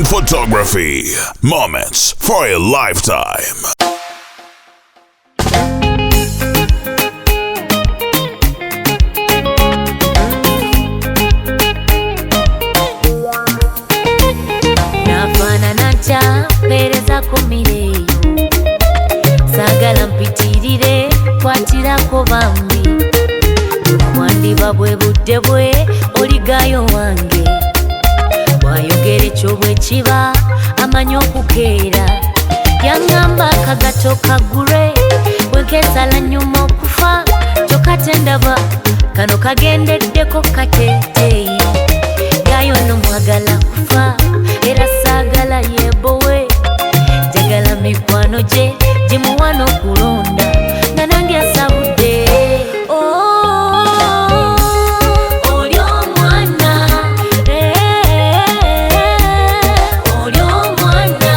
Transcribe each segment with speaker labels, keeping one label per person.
Speaker 1: Wedding photography. Moments for a lifetime.
Speaker 2: Pereza kumireyo sagala mpitirire kwatirako bambi mwandiba bwe budde bwe oligayo wange wayogera ekyo bwe kiba amanyi okukeera yangamba akagato kagure bwenkesala nyuma okufa kyokatendaba kano kagendeddeko kateteeyi gayo nomwagala kufa era saagala yebowe jagala mikwano gye gimuwana okulonda nga nange asabudde oli omwana oli omwana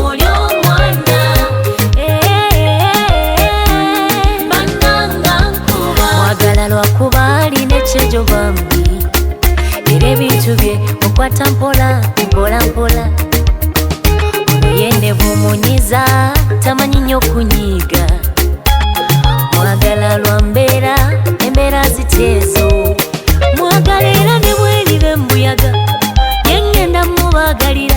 Speaker 2: oli omwana bannanga nkuba mwagala lwakuba alina ekyejo bambi era ebintu bye okwata mpola mpola mpola yende bumunyiza tamanyi nnyo kunyiiga mwagala lwa mbeera embeera ziteezo mwagala era ne bweribe mbuyaga yengenda mubagalira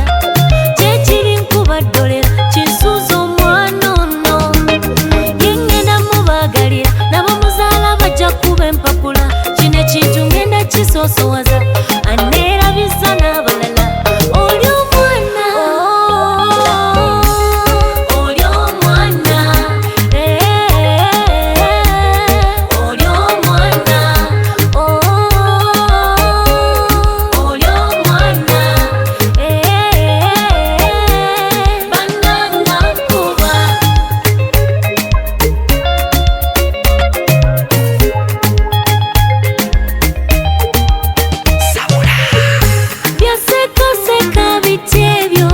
Speaker 2: kyekiri nkubaddolera kinsuuza omwana ono yengenda mubagalira nabo muzaala bajja kuba empapula kino ekintu ngenda kisoosowaza aneerabisa n'abalala oli omwana oli omwana oli omwana oli omwana bannanga nkuba byasekaseka biti ebyo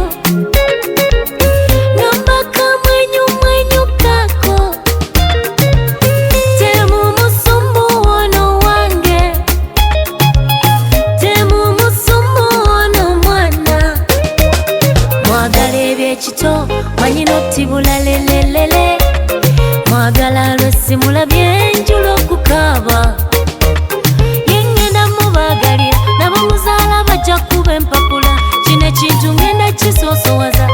Speaker 2: nombaka mwenyumwenyu kako temumusumbu ono wange temumusumbu ono mwana mwagala ebyekito manyina otibula lelelele mwagala lwesimula byenjula okukaaba yengenda mubagalira nabo muzaala bajja kuba empapula kino ekintu ngenda kisoosowaza